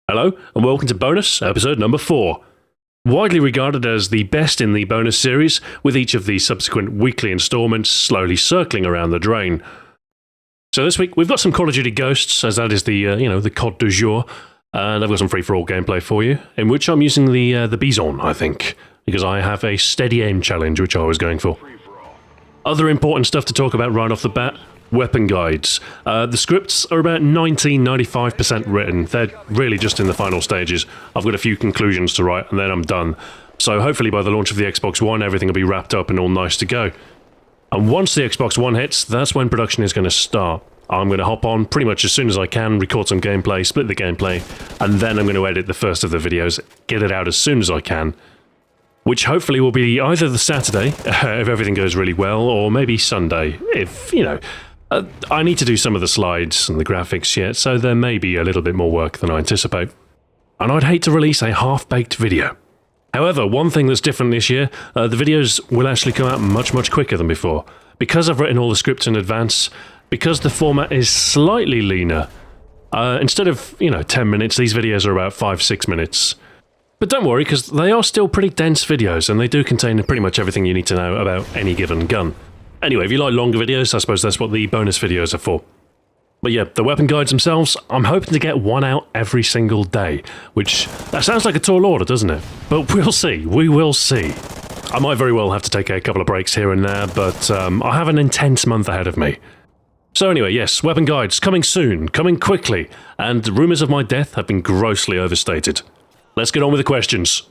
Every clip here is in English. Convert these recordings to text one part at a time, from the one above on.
Hello, and welcome to Bonus, episode number 4. Widely regarded as the best in the Bonus series, with each of the subsequent weekly installments slowly circling around the drain. So this week, we've got some Call of Duty Ghosts, as that is the, the COD du jour, and I've got some free-for-all gameplay for you, in which I'm using the Bison, I think, because I have a steady aim challenge, which I was going for. Other important stuff to talk about right off the bat. Weapon guides. The scripts are about 95% written. They're really just in the final stages. I've got a few conclusions to write and then I'm done. So hopefully by the launch of the Xbox One, everything will be wrapped up and all nice to go. And once the Xbox One hits, that's when production is going to start. I'm going to hop on pretty much as soon as I can, record some gameplay, split the gameplay, and then I'm going to edit the first of the videos, get it out as soon as I can. Which hopefully will be either the Saturday, if everything goes really well, or maybe Sunday, if, I need to do some of the slides and the graphics yet, so there may be a little bit more work than I anticipate. And I'd hate to release a half-baked video. However, one thing that's different this year, the videos will actually come out much quicker than before. Because I've written all the scripts in advance, because the format is slightly leaner, instead of, 10 minutes, these videos are about 5-6 minutes. But don't worry, because they are still pretty dense videos, and they do contain pretty much everything you need to know about any given gun. Anyway, if you like longer videos, I suppose that's what the bonus videos are for. But yeah, the weapon guides themselves, I'm hoping to get one out every single day, which, that sounds like a tall order, doesn't it? But we'll see, we will see. I might very well have to take a couple of breaks here and there, but I have an intense month ahead of me. So anyway, yes, weapon guides, coming soon, coming quickly, and rumours of my death have been grossly overstated. Let's get on with the questions.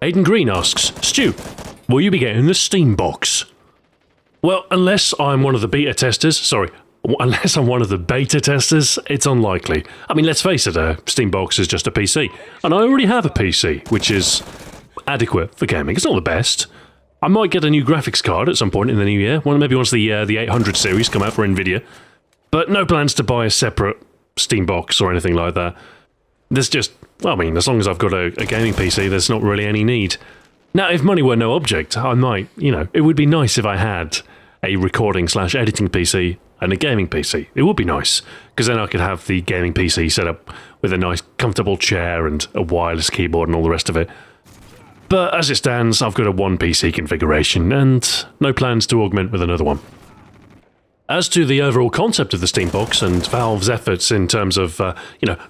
Aidan Green asks, Stu, will you be getting the Steam box? Well, unless I'm one of the beta testers, it's unlikely. I mean, let's face it, a Steam box is just a PC, and I already have a PC, which is adequate for gaming. It's not the best. I might get a new graphics card at some point in the new year, maybe once the 800 series come out for Nvidia, but no plans to buy a separate Steam box or anything like that. There's just, as long as I've got a gaming PC, there's not really any need. Now, if money were no object, I might, it would be nice if I had a recording/editing PC and a gaming PC. It would be nice, because then I could have the gaming PC set up with a nice comfortable chair and a wireless keyboard and all the rest of it. But as it stands, I've got a one PC configuration and no plans to augment with another one. As to the overall concept of the Steam box and Valve's efforts in terms of,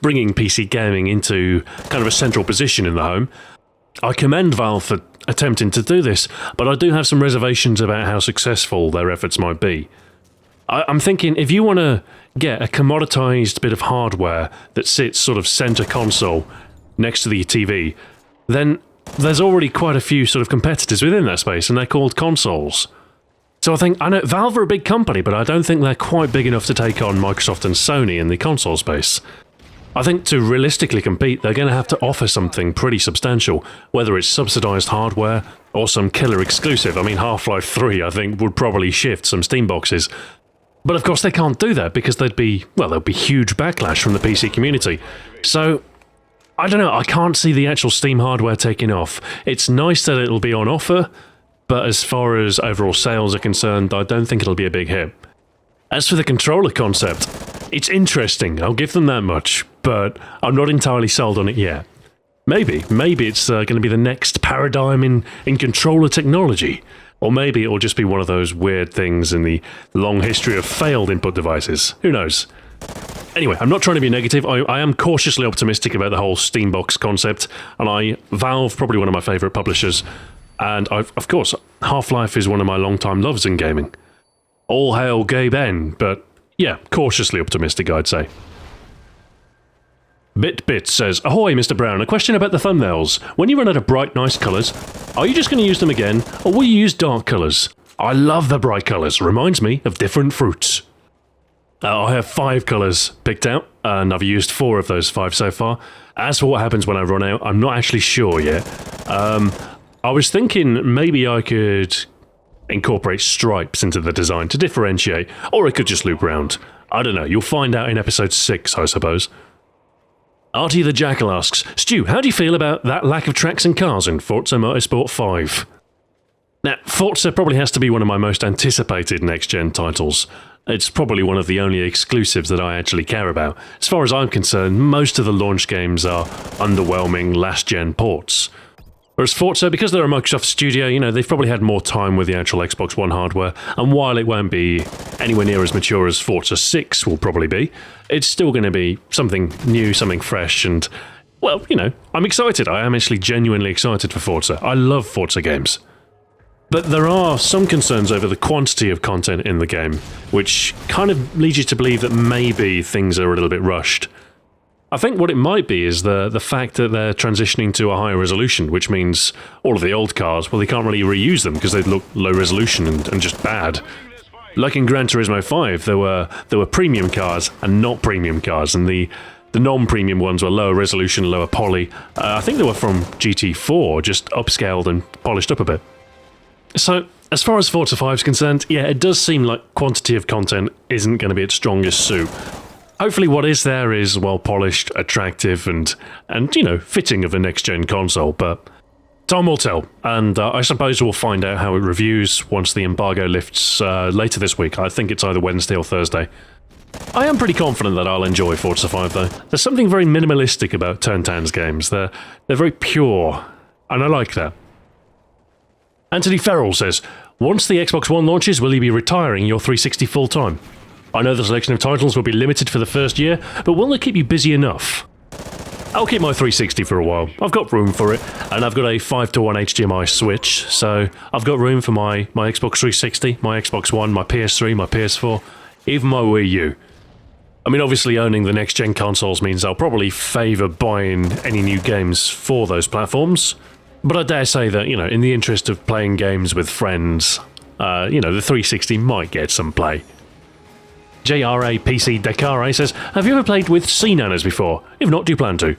bringing PC gaming into kind of a central position in the home, I commend Valve for attempting to do this, but I do have some reservations about how successful their efforts might be. I'm thinking, if you want to get a commoditized bit of hardware that sits sort of center console next to the TV, then there's already quite a few sort of competitors within that space, and they're called consoles. So I know Valve are a big company, but I don't think they're quite big enough to take on Microsoft and Sony in the console space. I think to realistically compete, they're going to have to offer something pretty substantial, whether it's subsidized hardware or some killer exclusive. I mean, Half-Life 3, I think, would probably shift some Steam boxes. But of course they can't do that because there'd be huge backlash from the PC community. So, I don't know, I can't see the actual Steam hardware taking off. It's nice that it'll be on offer, but as far as overall sales are concerned, I don't think it'll be a big hit. As for the controller concept, it's interesting, I'll give them that much, but I'm not entirely sold on it yet. Maybe it's going to be the next paradigm in controller technology, or maybe it'll just be one of those weird things in the long history of failed input devices. Who knows? Anyway, I'm not trying to be negative, I am cautiously optimistic about the whole Steambox concept, and Valve, probably one of my favourite publishers, and of course, Half-Life is one of my long-time loves in gaming. All hail Gabe N, but yeah, cautiously optimistic, I'd say. BitBit says, Ahoy, Mr. Brown, a question about the thumbnails. When you run out of bright, nice colours, are you just going to use them again, or will you use dark colours? I love the bright colours, reminds me of different fruits. I have 5 colours picked out, and I've used 4 of those 5 so far. As for what happens when I run out, I'm not actually sure yet. I was thinking maybe I could incorporate stripes into the design to differentiate, or I could just loop round. I don't know, you'll find out in episode 6, I suppose. Artie the Jackal asks, Stu, how do you feel about that lack of tracks and cars in Forza Motorsport 5? Now, Forza probably has to be one of my most anticipated next-gen titles. It's probably one of the only exclusives that I actually care about. As far as I'm concerned, most of the launch games are underwhelming last-gen ports. Whereas Forza, because they're a Microsoft studio, you know, they've probably had more time with the actual Xbox One hardware, and while it won't be anywhere near as mature as Forza 6 will probably be, it's still going to be something new, something fresh, and, well, you know, I'm excited. I am actually genuinely excited for Forza. I love Forza games. But there are some concerns over the quantity of content in the game, which kind of leads you to believe that maybe things are a little bit rushed. I think what it might be is the fact that they're transitioning to a higher resolution, which means all of the old cars, well, they can't really reuse them because they'd look low resolution and just bad. Like in Gran Turismo 5, there were premium cars and not premium cars, and the non-premium ones were lower resolution, lower poly. I think they were from GT4, just upscaled and polished up a bit. So, as far as Forza 5 is concerned, yeah, it does seem like quantity of content isn't going to be its strongest suit. Hopefully what is there is well-polished, attractive, and you know, fitting of a next-gen console, but time will tell, and I suppose we'll find out how it reviews once the embargo lifts later this week. I think it's either Wednesday or Thursday. I am pretty confident that I'll enjoy Forza 5, though. There's something very minimalistic about Turntown's games. They're very pure, and I like that. Anthony Farrell says, once the Xbox One launches, will you be retiring your 360 full-time? I know the selection of titles will be limited for the first year, but will they keep you busy enough? I'll keep my 360 for a while. I've got room for it, and I've got a 5-to-1 HDMI switch, so I've got room for my Xbox 360, my Xbox One, my PS3, my PS4, even my Wii U. I mean, obviously owning the next-gen consoles means I'll probably favour buying any new games for those platforms, but I dare say that, you know, in the interest of playing games with friends, you know, the 360 might get some play. JRA PC Decare says, have you ever played with Sea Nanas before? If not, do you plan to?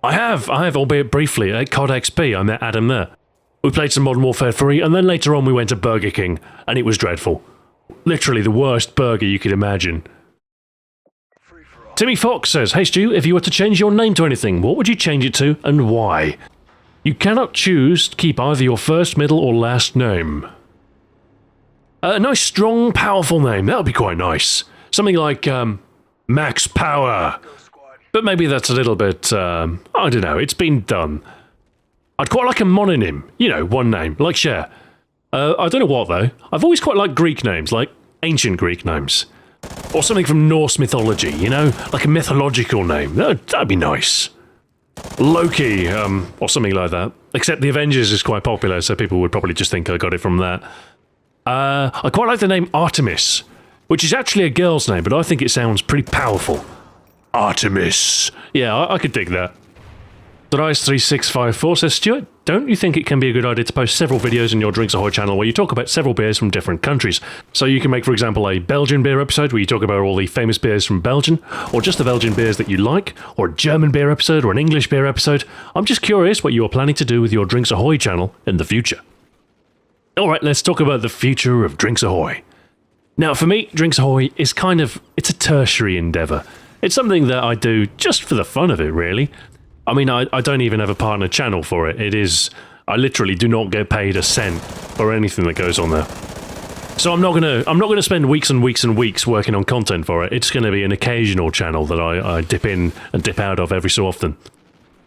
I have, albeit briefly, at COD XP. I met Adam there. We played some Modern Warfare 3, and then later on we went to Burger King, and it was dreadful. Literally the worst burger you could imagine. Timmy Fox says, hey Stu, if you were to change your name to anything, what would you change it to, and why? You cannot choose to keep either your first, middle, or last name. A nice, strong, powerful name. That would be quite nice. Something like, Max Power. But maybe that's a little bit, I don't know, it's been done. I'd quite like a mononym. You know, one name, like Cher. I don't know what, though. I've always quite liked Greek names, like ancient Greek names. Or something from Norse mythology, you know? Like a mythological name. That'd be nice. Loki, or something like that. Except the Avengers is quite popular, so people would probably just think I got it from that. I quite like the name Artemis, which is actually a girl's name, but I think it sounds pretty powerful. Artemis. Yeah, I could dig that. Dries3654 says, Stuart, don't you think it can be a good idea to post several videos in your Drinks Ahoy channel where you talk about several beers from different countries? So you can make, for example, a Belgian beer episode where you talk about all the famous beers from Belgium, or just the Belgian beers that you like, or a German beer episode, or an English beer episode. I'm just curious what you are planning to do with your Drinks Ahoy channel in the future. Alright, let's talk about the future of Drinks Ahoy. Now, for me, Drinks Ahoy is it's a tertiary endeavour. It's something that I do just for the fun of it, really. I mean, I don't even have a partner channel for it. I literally do not get paid a cent for anything that goes on there. So I'm not gonna spend weeks and weeks and weeks working on content for it. It's gonna be an occasional channel that I dip in and dip out of every so often.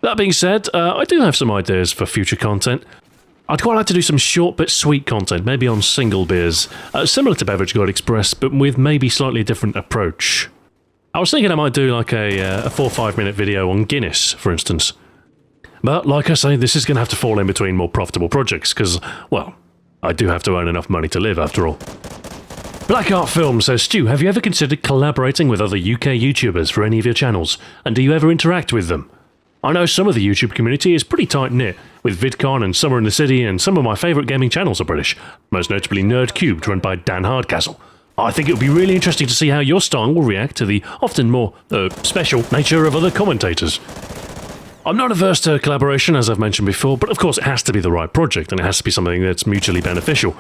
That being said, I do have some ideas for future content. I'd quite like to do some short but sweet content, maybe on single beers, similar to Beverage Guide Express, but with maybe slightly different approach. I was thinking I might do like a 4 or 5 minute video on Guinness, for instance. But like I say, this is going to have to fall in between more profitable projects, because, well, I do have to earn enough money to live, after all. Black Art Film says, Stu, have you ever considered collaborating with other UK YouTubers for any of your channels, and do you ever interact with them? I know some of the YouTube community is pretty tight-knit, with VidCon and Summer in the City, and some of my favourite gaming channels are British, most notably Nerd Cubed, run by Dan Hardcastle. I think it would be really interesting to see how your style will react to the often more, special nature of other commentators. I'm not averse to collaboration, as I've mentioned before, but of course it has to be the right project, and it has to be something that's mutually beneficial.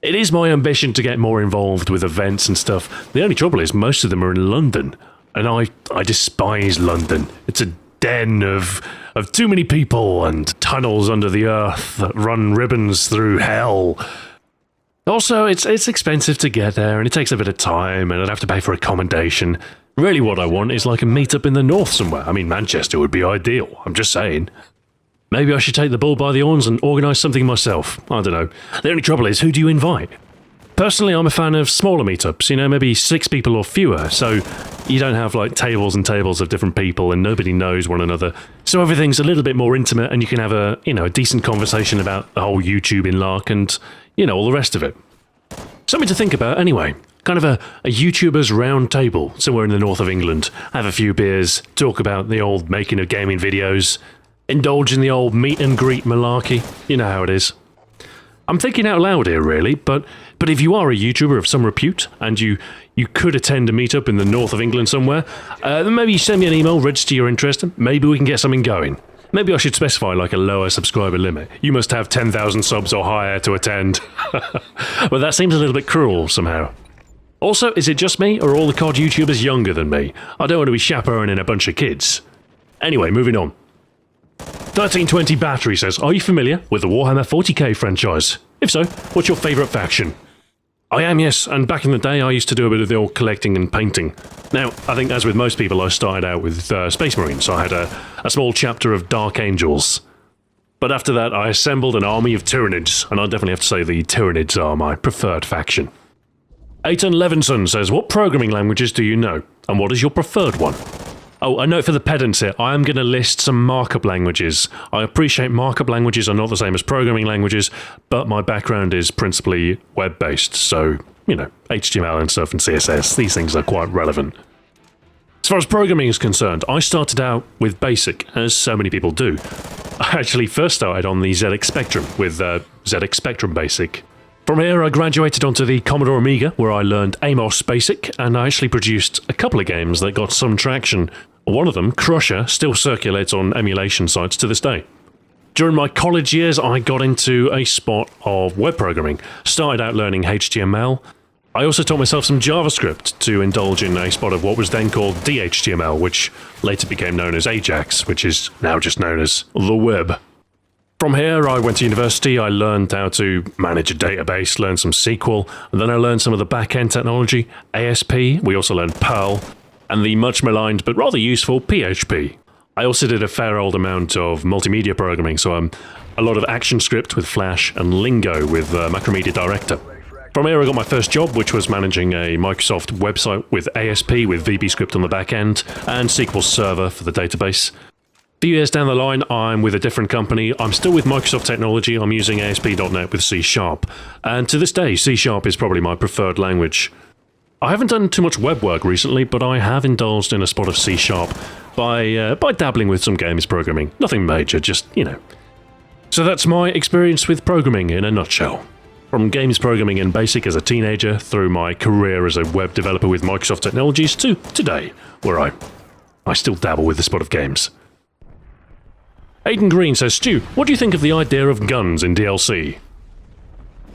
It is my ambition to get more involved with events and stuff. The only trouble is most of them are in London, and I despise London. It's a den of too many people and tunnels under the earth that run ribbons through hell. Also, it's expensive to get there, and it takes a bit of time, and I'd have to pay for accommodation. Really what I want is like a meetup in the north somewhere. I mean, Manchester would be ideal, I'm just saying. Maybe I should take the bull by the horns and organise something myself. I don't know. The only trouble is, who do you invite? Personally, I'm a fan of smaller meetups, maybe 6 people or fewer, so you don't have like tables and tables of different people and nobody knows one another. So everything's a little bit more intimate and you can have a decent conversation about the whole YouTubing lark and, all the rest of it. Something to think about anyway. Kind of a YouTubers round table somewhere in the north of England. Have a few beers, talk about the old making of gaming videos, indulge in the old meet and greet malarkey. You know how it is. I'm thinking out loud here, really, but if you are a YouTuber of some repute and you could attend a meetup in the north of England somewhere, then maybe you send me an email, register your interest, and maybe we can get something going. Maybe I should specify like a lower subscriber limit. You must have 10,000 subs or higher to attend. Well, that seems a little bit cruel somehow. Also, is it just me, or are all the COD YouTubers younger than me? I don't want to be chaperoning a bunch of kids. Anyway, moving on. 1320 Battery says, are you familiar with the Warhammer 40k franchise? If so, what's your favourite faction? I am, yes, and back in the day I used to do a bit of the old collecting and painting. Now, I think as with most people, I started out with Space Marines, so I had a small chapter of Dark Angels. But after that, I assembled an army of Tyranids, and I definitely have to say the Tyranids are my preferred faction. Aiton Levinson says, what programming languages do you know, and what is your preferred one? Oh, a note for the pedants here, I am going to list some markup languages. I appreciate markup languages are not the same as programming languages, but my background is principally web-based, so, HTML and stuff and CSS, these things are quite relevant. As far as programming is concerned, I started out with BASIC, as so many people do. I actually first started on the ZX Spectrum with ZX Spectrum BASIC. From here, I graduated onto the Commodore Amiga, where I learned Amos Basic, and I actually produced a couple of games that got some traction. One of them, Crusher, still circulates on emulation sites to this day. During my college years, I got into a spot of web programming. Started out learning HTML. I also taught myself some JavaScript to indulge in a spot of what was then called DHTML, which later became known as Ajax, which is now just known as the web. From here, I went to university, I learned how to manage a database, learned some SQL, and then I learned some of the back-end technology, ASP, we also learned Perl, and the much maligned but rather useful PHP. I also did a fair old amount of multimedia programming, so a lot of ActionScript with Flash and Lingo with Macromedia Director. From here I got my first job, which was managing a Microsoft website with ASP with VBScript on the back end, and SQL Server for the database. A few years down the line, I'm with a different company. I'm still with Microsoft Technology. I'm using ASP.NET with C#. And to this day, C# is probably my preferred language. I haven't done too much web work recently, but I have indulged in a spot of C# by dabbling with some games programming. Nothing major, just, So that's my experience with programming in a nutshell. From games programming in BASIC as a teenager, through my career as a web developer with Microsoft Technologies, to today, where I still dabble with the spot of games. Aidan Green says, Stu, what do you think of the idea of guns in DLC?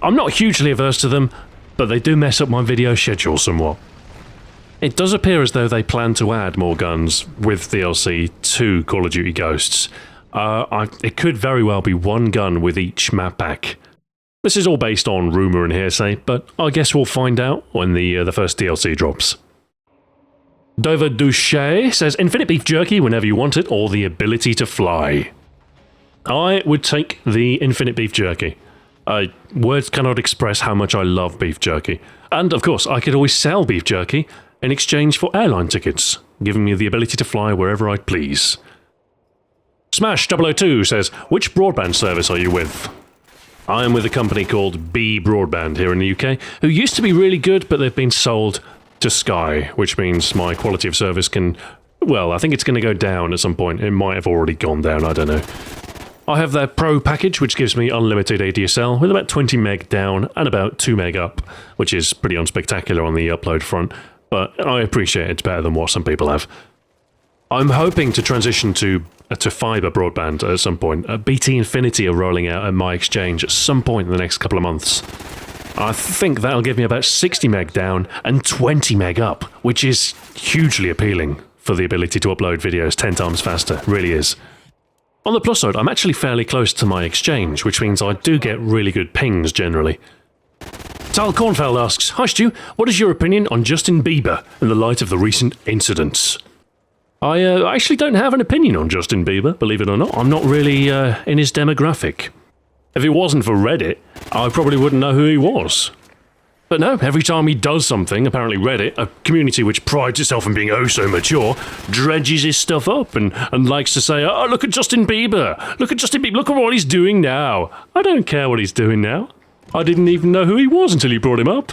I'm not hugely averse to them, but they do mess up my video schedule somewhat. It does appear as though they plan to add more guns with DLC to Call of Duty Ghosts. It could very well be one gun with each map pack. This is all based on rumour and hearsay, but I guess we'll find out when the first DLC drops. Dover Douche says, infinite beef jerky whenever you want it, or the ability to fly. I would take the infinite beef jerky. Words cannot express how much I love beef jerky. And of course, I could always sell beef jerky in exchange for airline tickets, giving me the ability to fly wherever I please. Smash 002 says, which broadband service are you with? I am with a company called B Broadband here in the UK, who used to be really good, but they've been sold to Sky, which means my quality of service can, well, I think it's going to go down at some point. It might have already gone down, I don't know. I have their Pro package, which gives me unlimited ADSL with about 20 meg down and about 2 meg up, which is pretty unspectacular on the upload front, but I appreciate it's better than what some people have. I'm hoping to transition to fibre broadband at some point. BT Infinity are rolling out at my exchange at some point in the next couple of months. I think that'll give me about 60 meg down and 20 meg up, which is hugely appealing for the ability to upload videos 10 times faster, it really is. On the plus side, I'm actually fairly close to my exchange, which means I do get really good pings generally. Tal Kornfeld asks, "Hi Stu, what is your opinion on Justin Bieber in the light of the recent incidents?" I actually don't have an opinion on Justin Bieber, believe it or not. I'm not really in his demographic. If it wasn't for Reddit, I probably wouldn't know who he was. But no, every time he does something, apparently Reddit, a community which prides itself on being oh so mature, dredges his stuff up and likes to say, "Oh, look at Justin Bieber! Look at Justin Bieber! Look at what he's doing now!" I don't care what he's doing now. I didn't even know who he was until you brought him up.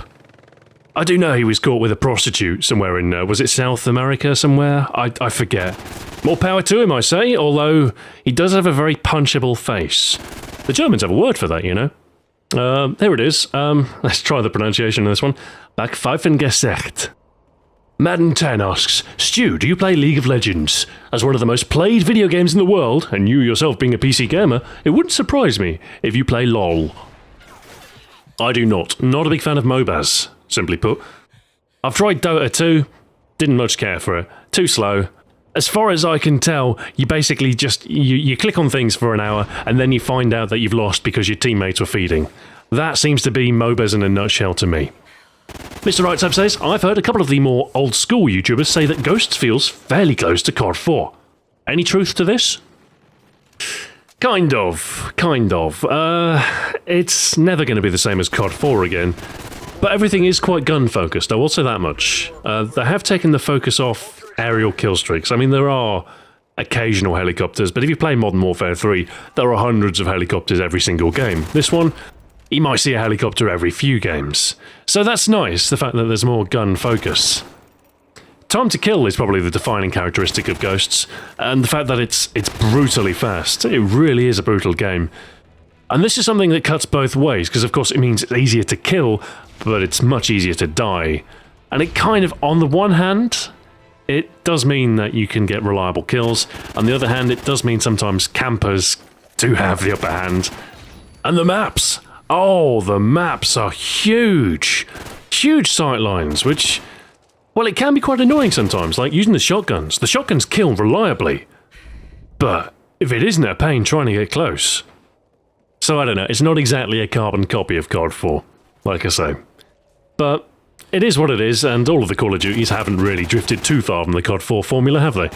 I do know he was caught with a prostitute somewhere in, was it South America somewhere? I forget. More power to him, I say, although he does have a very punchable face. The Germans have a word for that, you know. There it is. Let's try the pronunciation of this one. Backpfeifengesicht. Madden 10 asks, "Stu, do you play League of Legends? As one of the most played video games in the world, and you yourself being a PC gamer, it wouldn't surprise me if you play LOL." I do not. Not a big fan of MOBAs, simply put. I've tried Dota 2, didn't much care for it. Too slow. As far as I can tell, you basically just, you click on things for an hour, and then you find out that you've lost because your teammates were feeding. That seems to be MOBAs in a nutshell to me. Mr. Rightsub says, "I've heard a couple of the more old-school YouTubers say that Ghosts feels fairly close to COD 4. Any truth to this?" Kind of. It's never going to be the same as COD 4 again. But everything is quite gun-focused, I will say that much. They have taken the focus off aerial kill streaks. I mean, there are occasional helicopters, but if you play Modern Warfare 3, there are hundreds of helicopters every single game. This one, you might see a helicopter every few games. So that's nice, the fact that there's more gun focus. Time to kill is probably the defining characteristic of Ghosts, and the fact that it's brutally fast. It really is a brutal game. And this is something that cuts both ways, because of course it means it's easier to kill, but it's much easier to die. And it kind of, on the one hand, it does mean that you can get reliable kills. On the other hand, it does mean sometimes campers do have the upper hand. And the maps! Oh, the maps are huge! Huge sightlines, which, well, it can be quite annoying sometimes, like using the shotguns. The shotguns kill reliably. But if it isn't a pain trying to get close. So I don't know, it's not exactly a carbon copy of COD 4, like I say. But it is what it is, and all of the Call of Duties haven't really drifted too far from the COD 4 formula, have they?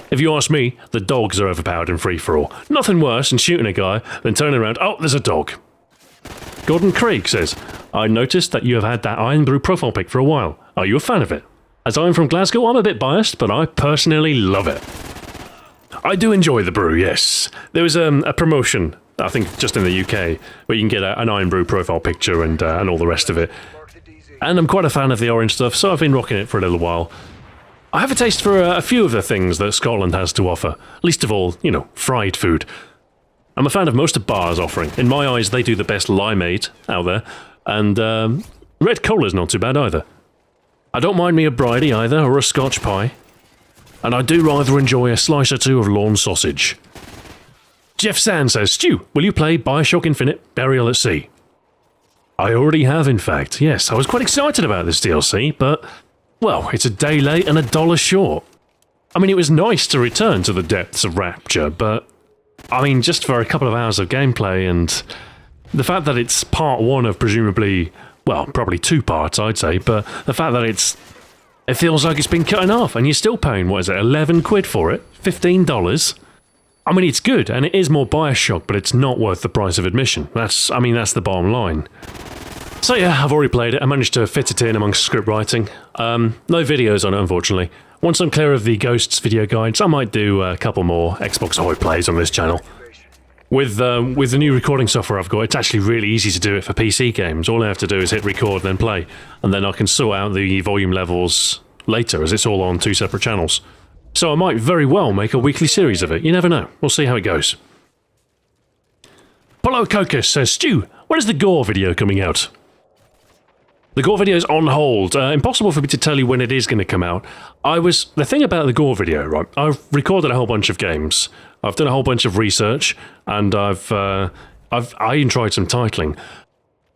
If you ask me, the dogs are overpowered in free-for-all. Nothing worse than shooting a guy, then turning around, oh, there's a dog. Gordon Craig says, "I noticed that you have had that Iron Brew profile pic for a while. Are you a fan of it? As I'm from Glasgow, I'm a bit biased, but I personally love it." I do enjoy the brew, yes. There was a promotion, I think just in the UK, where you can get an Iron Brew profile picture and all the rest of it. And I'm quite a fan of the orange stuff, so I've been rocking it for a little while. I have a taste for a few of the things that Scotland has to offer. Least of all, you know, fried food. I'm a fan of most of Bar's offering. In my eyes, they do the best limeade out there. And red cola's not too bad either. I don't mind me a bridie either, or a Scotch pie. And I do rather enjoy a slice or two of lawn sausage. Jeff Sand says, "Stu, will you play Bioshock Infinite Burial at Sea?" I already have, in fact. Yes, I was quite excited about this DLC, but, well, it's a day late and $1 short. I mean, it was nice to return to the depths of Rapture, but, I mean, just for a couple of hours of gameplay, and the fact that it's part one of presumably, well, probably 2 parts, I'd say, but the fact that it feels like it's been cut in half, and you're still paying, what is it, 11 quid for it? $15? I mean, it's good, and it is more Bioshock, but it's not worth the price of admission. That's the bottom line. So yeah, I've already played it. I managed to fit it in amongst script writing. No videos on it, unfortunately. Once I'm clear of the Ghosts video guides, I might do a couple more Xbox Ahoy plays on this channel. With the new recording software I've got, it's actually really easy to do it for PC games. All I have to do is hit record and then play, and then I can sort out the volume levels later, as it's all on 2 separate channels. So I might very well make a weekly series of it. You never know. We'll see how it goes. Polo Cocos says, "Stu, when is the Gore video coming out?" The Gore video is on hold. Impossible for me to tell you when it is going to come out. The thing about the Gore video, right? I've recorded a whole bunch of games. I've done a whole bunch of research, and I even tried some titling.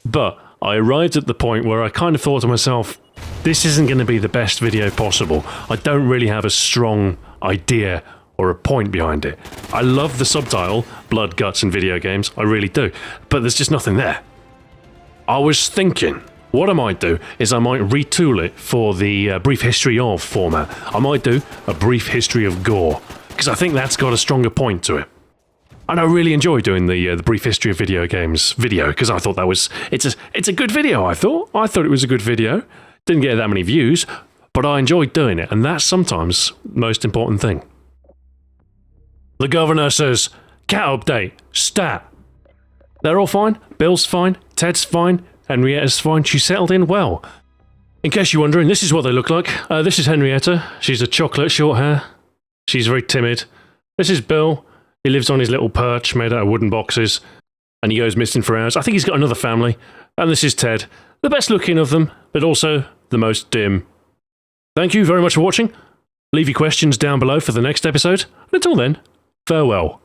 But I arrived at the point where I kind of thought to myself, this isn't going to be the best video possible. I don't really have a strong idea or a point behind it. I love the subtitle, Blood, Guts and Video Games. I really do. But there's just nothing there. I was thinking, What I might do is I might retool it for the brief history of format. I might do a brief history of gore, because I think that's got a stronger point to it. And I really enjoy doing the brief history of video games video, because I thought that was it's a good video. I thought it was a good video. Didn't get that many views, but I enjoyed doing it, and that's sometimes the most important thing. The governor says, cat update, stat. They're all fine. Bill's fine. Ted's fine. Henrietta's fine. She settled in well. In case you're wondering, this is what they look like. This is Henrietta. She's a chocolate short hair. She's very timid. This is Bill. He lives on his little perch made out of wooden boxes, and he goes missing for hours. I think he's got another family. And this is Ted. The best looking of them, but also the most dim. Thank you very much for watching. Leave your questions down below for the next episode. And until then, farewell.